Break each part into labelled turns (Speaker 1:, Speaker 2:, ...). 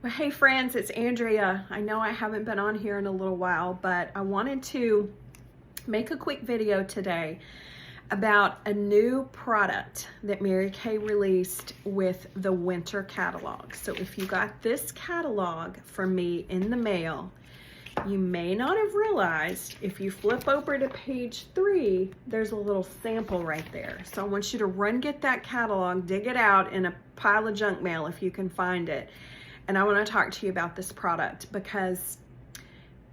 Speaker 1: Well, hey friends, it's Andrea. I know I haven't been on here in a little while, but I wanted to make a quick video today about a new product that Mary Kay released with the winter catalog. So if you got this catalog from me in the mail, you may not have realized if you flip over to page 3, there's a little sample right there. So I want you to run get that catalog, dig it out in a pile of junk mail if you can find it. And I want to talk to you about this product because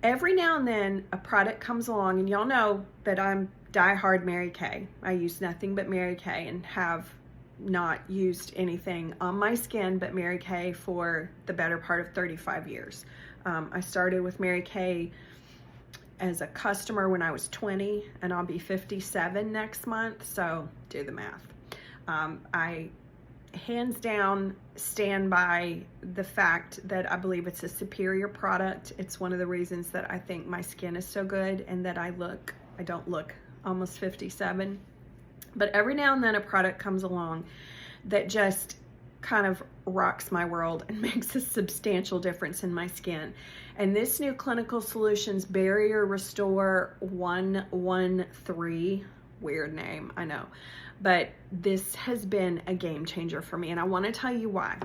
Speaker 1: every now and then a product comes along, and y'all know that I'm diehard Mary Kay. I use nothing but Mary Kay and have not used anything on my skin but Mary Kay for the better part of 35 years. I started with Mary Kay as a customer when I was 20, and I'll be 57 next month, so do the math. I hands down stand by the fact that I believe it's a superior product. It's one of the reasons that I think my skin is so good and that I don't look almost 57. But every now and then a product comes along that just kind of rocks my world and makes a substantial difference in my skin. And this new Clinical Solutions Barrier Restore 113, weird name, I know, but this has been a game changer for me, and I want to tell you why.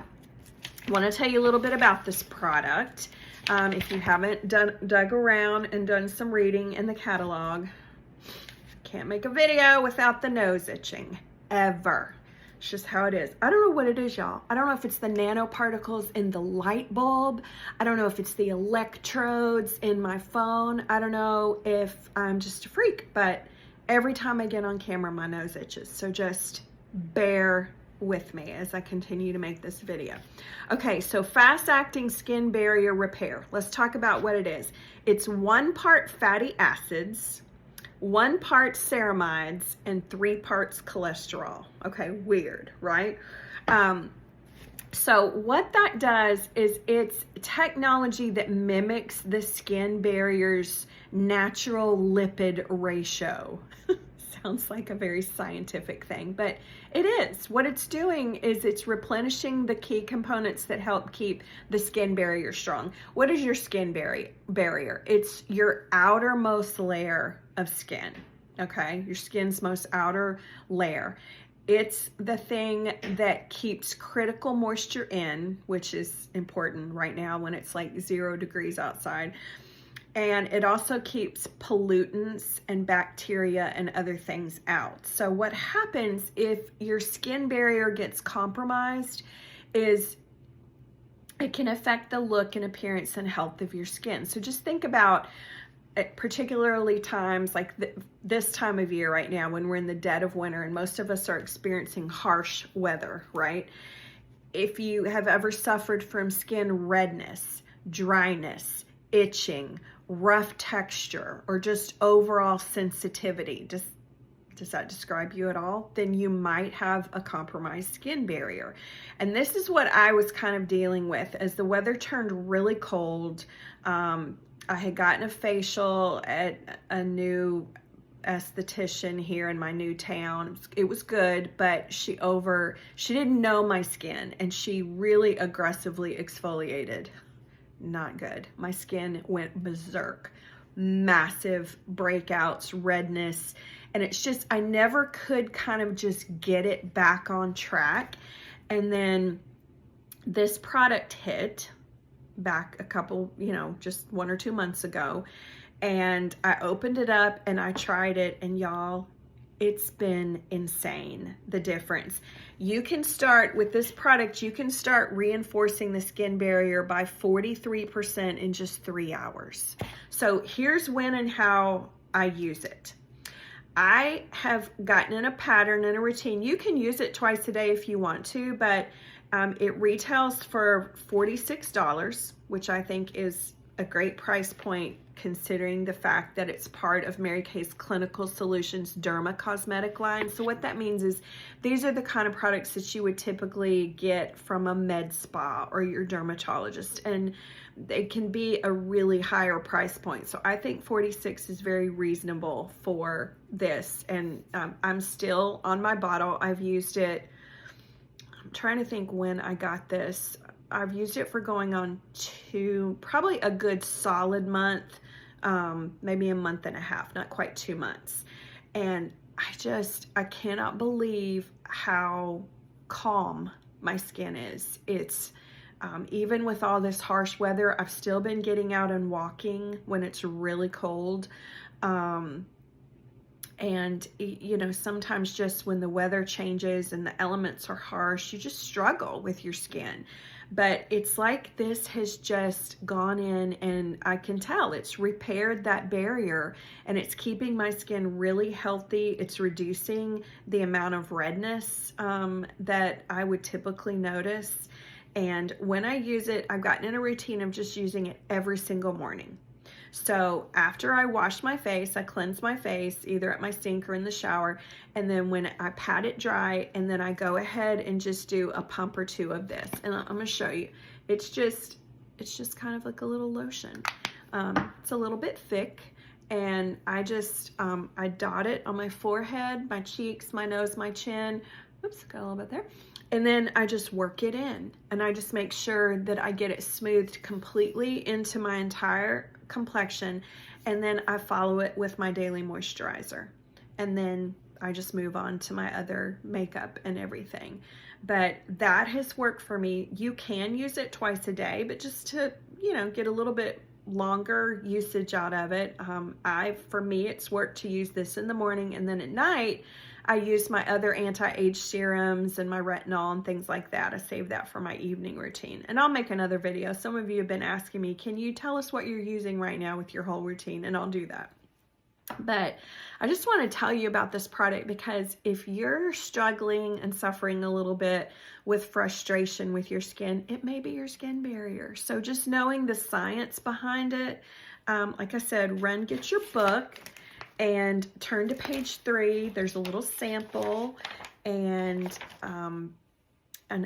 Speaker 1: I want to tell you a little bit about this product. If you haven't dug around and done some reading in the catalog, can't make a video without the nose itching, ever. It's just how it is. I don't know what it is, y'all. I don't know if it's the nanoparticles in the light bulb. I don't know if it's the electrodes in my phone. I don't know if I'm just a freak, but every time I get on camera, my nose itches. So just bear with me as I continue to make this video. Okay, so fast-acting skin barrier repair. Let's talk about what it is. It's 1 part fatty acids, 1 part ceramides, and 3 parts cholesterol. Okay, weird, right? So what that does is it's technology that mimics the skin barrier's natural lipid ratio. Sounds like a very scientific thing, but it is. What it's doing is it's replenishing the key components that help keep the skin barrier strong. What is your skin barrier? It's your outermost layer of skin, okay? Your skin's most outer layer. It's the thing that keeps critical moisture in, which is important right now when it's like 0 degrees outside. And it also keeps pollutants and bacteria and other things out. So what happens if your skin barrier gets compromised is it can affect the look and appearance and health of your skin. So just think about particularly times like this time of year right now when we're in the dead of winter and most of us are experiencing harsh weather, right? If you have ever suffered from skin redness, dryness, itching, rough texture, or just overall sensitivity, does that describe you at all? Then you might have a compromised skin barrier. And this is what I was kind of dealing with as the weather turned really cold. I had gotten a facial at a new esthetician here in my new town. It was good, but she didn't know my skin, and she really aggressively exfoliated. Not good. My skin went berserk. Massive breakouts, redness, and it's just, I never could kind of just get it back on track. And then this product hit back a couple, just 1 or 2 months ago, and I opened it up and I tried it, and y'all, it's been insane, the difference. You can start with this product, you can start reinforcing the skin barrier by 43% in just 3 hours. So here's when and how I use it. I have gotten in a pattern and a routine. You can use it twice a day if you want to, but it retails for $46, which I think is a great price point considering the fact that it's part of Mary Kay's Clinical Solutions Derma Cosmetic line. So what that means is these are the kind of products that you would typically get from a med spa or your dermatologist, and they can be a really higher price point. So I think $46 is very reasonable for this, and I'm still on my bottle. I've used it, I'm trying to think when I got this. I've used it for going on probably a good solid month, maybe a month and a half, not quite 2 months. And I cannot believe how calm my skin is. It's, even with all this harsh weather, I've still been getting out and walking when it's really cold. And, you know, sometimes just when the weather changes and the elements are harsh, you just struggle with your skin. But it's like this has just gone in, and I can tell it's repaired that barrier, and it's keeping my skin really healthy. It's reducing the amount of redness that I would typically notice. And when I use it, I've gotten in a routine of just using it every single morning. So after I wash my face, I cleanse my face either at my sink or in the shower. And then when I pat it dry, and then I go ahead and just do a pump or two of this. And I'm going to show you. It's just kind of like a little lotion. It's a little bit thick. And I just, I dot it on my forehead, my cheeks, my nose, my chin. Oops, got a little bit there. And then I just work it in, and I just make sure that I get it smoothed completely into my entire complexion. And then I follow it with my daily moisturizer. And then I just move on to my other makeup and everything. But that has worked for me. You can use it twice a day, but just to, you know, get a little bit longer usage out of it. For me, it's worked to use this in the morning, and then at night, I use my other anti-age serums and my retinol and things like that. I save that for my evening routine. And I'll make another video. Some of you have been asking me, can you tell us what you're using right now with your whole routine? And I'll do that. But I just want to tell you about this product, because if you're struggling and suffering a little bit with frustration with your skin, it may be your skin barrier. So just knowing the science behind it, like I said, run, get your book and turn to page 3. There's a little sample, and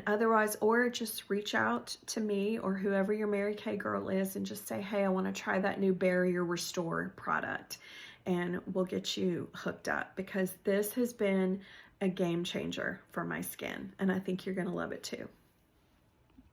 Speaker 1: otherwise, or just reach out to me or whoever your Mary Kay girl is and just say, hey, I want to try that new Barrier Restore product, and we'll get you hooked up, because this has been a game changer for my skin, and I think you're going to love it too.